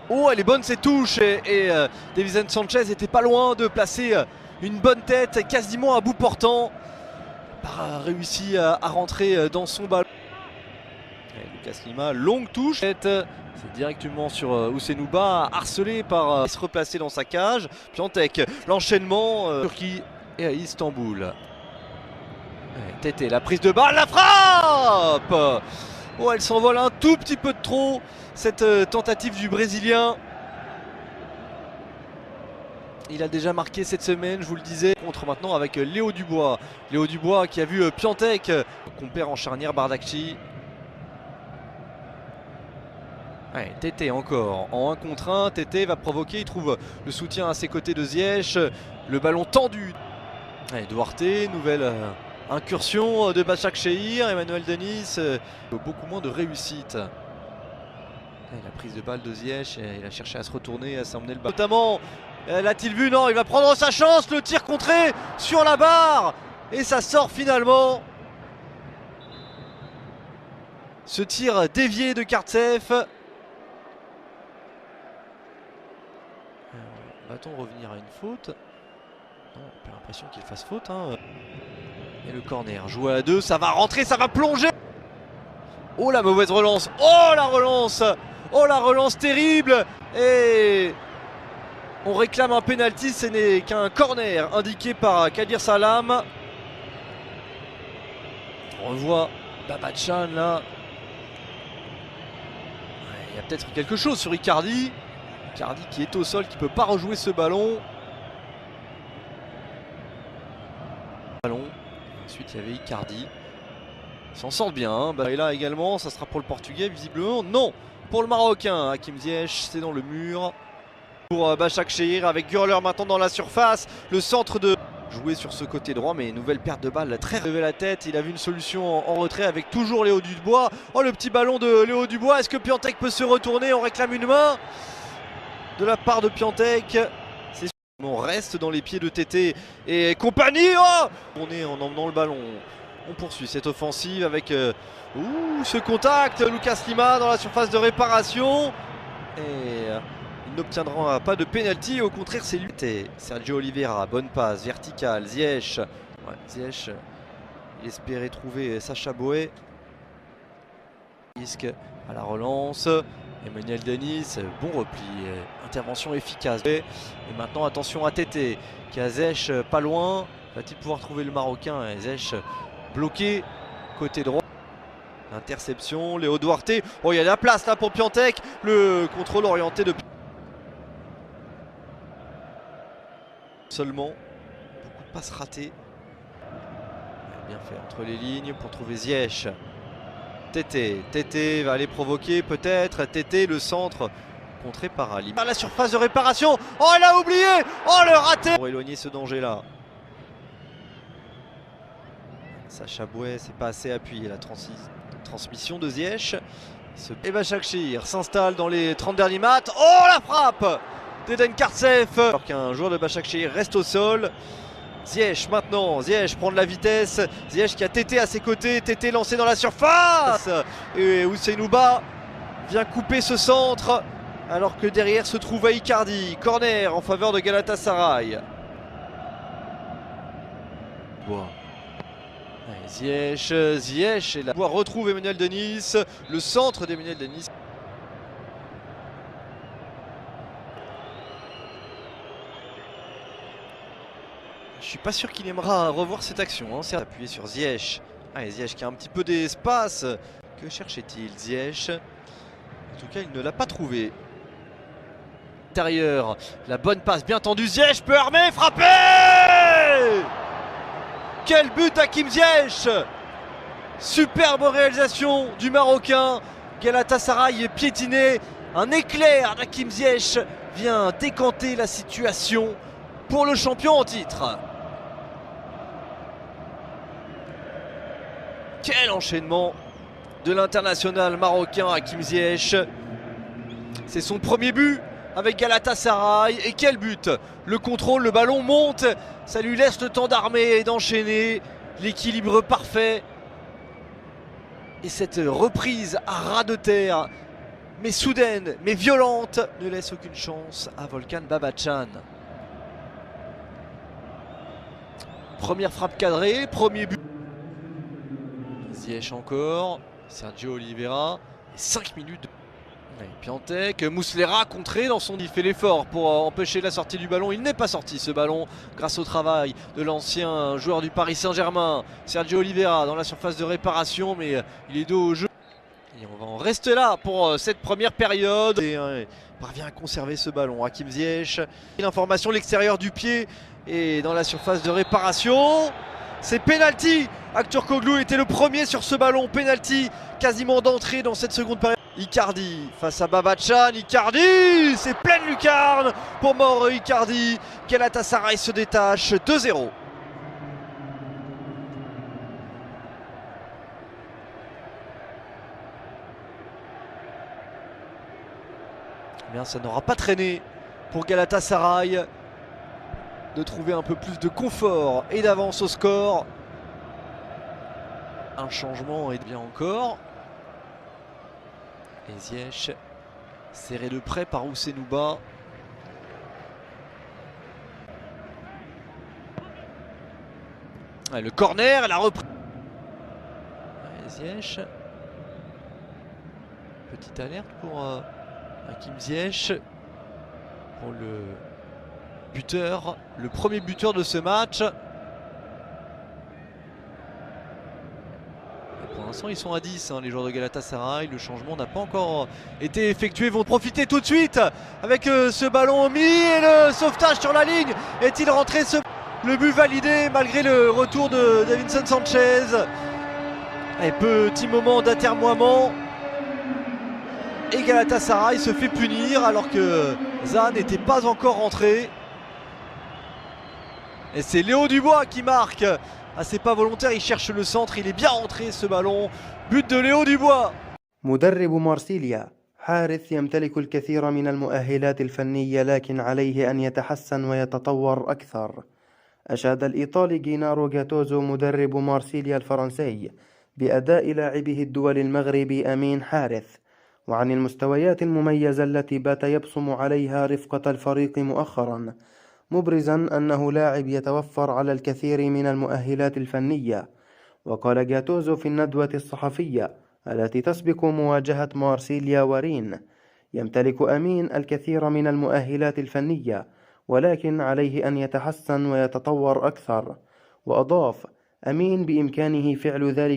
Oh, elle est bonne cette touche et Davison Sanchez était pas loin de placer une bonne tête, quasiment à bout portant. Pas réussi à rentrer dans son ballon. Et Lucas Lima, longue touche. C'est directement sur Ousenouba, harcelé par se replacer dans sa cage. Piątek, l'enchaînement Turquie et à Istanbul. Tété, la prise de balle, la frappe. Oh, elle s'envole un tout petit peu de trop, cette tentative du Brésilien. Il a déjà marqué cette semaine, je vous le disais, contre maintenant avec Léo Dubois. Léo Dubois qui a vu Piątek qu'on perd en charnière Bardakci. Ouais, Tété encore en 1 contre 1. Tété va provoquer, il trouve le soutien à ses côtés de Ziyech. Le ballon tendu. Ouais, Duarte, nouvelle incursion de Başakşehir. Emmanuel Dennis, beaucoup moins de réussite. Ouais, la prise de balle de Ziyech, il a cherché à se retourner, à s'emmener le ballon. Notamment, l'a-t-il vu? Non, il va prendre sa chance. Le tir contré sur la barre. Et ça sort finalement. Ce tir dévié de Kartsev. Va-t-on revenir à une faute? Non, on a l'impression qu'il fasse faute. Et le corner, joué à 2, ça va rentrer, ça va plonger. Oh la mauvaise relance. Oh la relance. Oh la relance terrible. Et on réclame un penalty, ce n'est qu'un corner indiqué par Kadir Salam. On revoit Babachan là. Il y a peut-être quelque chose sur Icardi. Icardi qui est au sol, qui ne peut pas rejouer ce ballon. Ensuite il y avait Icardi. Ils s'en sortent bien. Et là également, ça sera pour le Portugais visiblement. Non, pour le Marocain. Hakim Ziyech, c'est dans le mur. Pour Başakşehir avec Gürler maintenant dans la surface. Le centre de jouer sur ce côté droit, mais nouvelle perte de balle. Très levé la tête. Il a vu une solution en retrait avec toujours Léo Dubois. Oh, le petit ballon de Léo Dubois. Est-ce que Piątek peut se retourner? On réclame une main de la part de Piątek. On reste dans les pieds de Tété et compagnie. Oh, on est en emmenant le ballon. On poursuit cette offensive avec ce contact. Lucas Lima dans la surface de réparation. Et il n'obtiendra pas de pénalty. Au contraire, c'est lui. Sergio Oliveira, bonne passe, verticale. Ziyech. Ouais, Ziyech, il espérait trouver Sacha Boey. Risque à la relance. Emmanuel Dennis, bon repli, intervention efficace. Et maintenant attention à Tété, qui a Ziyech pas loin. Va-t-il pouvoir trouver le Marocain? Ziyech bloqué côté droit. Interception, Léo Duarte. Oh, il y a de la place là pour Piątek. Le contrôle orienté de seulement. Beaucoup de passes ratées. Bien fait entre les lignes pour trouver Ziyech. Tété va aller provoquer peut-être. Tété, le centre contré par Ali. Par la surface de réparation. Oh, elle a oublié. Oh, le raté. Pour éloigner ce danger là. Sacha Boey, c'est pas assez appuyé. La transmission de Ziyech. Et Başakşehir s'installe dans les 30 derniers mètres. Oh, la frappe d'Eden Kartsev. Alors qu'un joueur de Başakşehir reste au sol. Ziyech maintenant, Ziyech prend de la vitesse, Ziyech qui a Tété à ses côtés, Tété lancé dans la surface. Et Ousenouba vient couper ce centre alors que derrière se trouve Icardi. Corner en faveur de Galatasaray. Ziyech et là. Retrouve Emmanuel Dennis, le centre d'Emmanuel Dennis. Je suis pas sûr qu'il aimera revoir cette action. C'est appuyé sur Ziyech. Ziyech qui a un petit peu d'espace. Que cherchait-il, Ziyech? En tout cas, il ne l'a pas trouvé. Intérieur, la bonne passe bien tendue. Ziyech peut armer, frapper. Quel but d'Hakim Ziyech! Superbe réalisation du Marocain. Galatasaray est piétiné. Un éclair d'Hakim Ziyech vient décanter la situation pour le champion en titre. Quel enchaînement de l'international marocain Hakim Ziyech. C'est son premier but avec Galatasaray. Et quel but! Le contrôle, le ballon monte. Ça lui laisse le temps d'armer et d'enchaîner. L'équilibre parfait. Et cette reprise à ras de terre mais soudaine, mais violente, ne laisse aucune chance à Volkan Babacan. Première frappe cadrée, premier but. Ziyech encore, Sergio Oliveira, 5 minutes de... Piantek, Muslera contré dans son... Il fait l'effort pour empêcher la sortie du ballon. Il n'est pas sorti ce ballon grâce au travail de l'ancien joueur du Paris Saint-Germain, Sergio Oliveira, dans la surface de réparation, mais il est dos au jeu. Et on va en rester là pour cette première période. Et parvient à conserver ce ballon. Hakim Ziyech, l'information, l'extérieur du pied et dans la surface de réparation. C'est penalty. Aktürkoğlu était le premier sur ce ballon. Penalty quasiment d'entrée dans cette seconde période. Icardi face à Babacan. Icardi, c'est pleine lucarne pour Mauro Icardi. Galatasaray se détache 2-0. Eh bien, ça n'aura pas traîné pour Galatasaray de trouver un peu plus de confort et d'avance au score. Un changement et bien encore. Et Ziyech serré de près par Ousenouba. Le corner, la reprise. Ziyech. Petite alerte pour Hakim Ziyech. Pour le buteur, le premier buteur de ce match. Pour l'instant, ils sont à 10, les joueurs de Galatasaray. Le changement n'a pas encore été effectué. Ils vont profiter tout de suite avec ce ballon mis et le sauvetage sur la ligne. Est-il rentré le but validé malgré le retour de Davinson Sanchez. Et petit moment d'atermoiement. Et Galatasaray se fait punir alors que Zaha n'était pas encore rentré. Et c'est Léo Dubois qui marque. Ah, c'est pas volontaire, il cherche le centre, il est bien rentré ce ballon. But de Léo Dubois. مدرب مارسيليا حارث يمتلك الكثير من المؤهلات الفنية، لكن عليه أن يتحسن ويتطور أكثر. أشاد الإيطالي جينارو جاتوزو مدرب مارسيليا الفرنسي بأداء لاعبه الدولي المغربي أمين حارث، وعن المستويات المميزة التي بات يبصم عليها رفقة الفريق مؤخرا، مبرزا أنه لاعب يتوفر على الكثير من المؤهلات الفنية. وقال جاتوزو في الندوة الصحفية التي تسبق مواجهة مارسيليا ورين: يمتلك أمين الكثير من المؤهلات الفنية، ولكن عليه أن يتحسن ويتطور أكثر. وأضاف: أمين بإمكانه فعل ذلك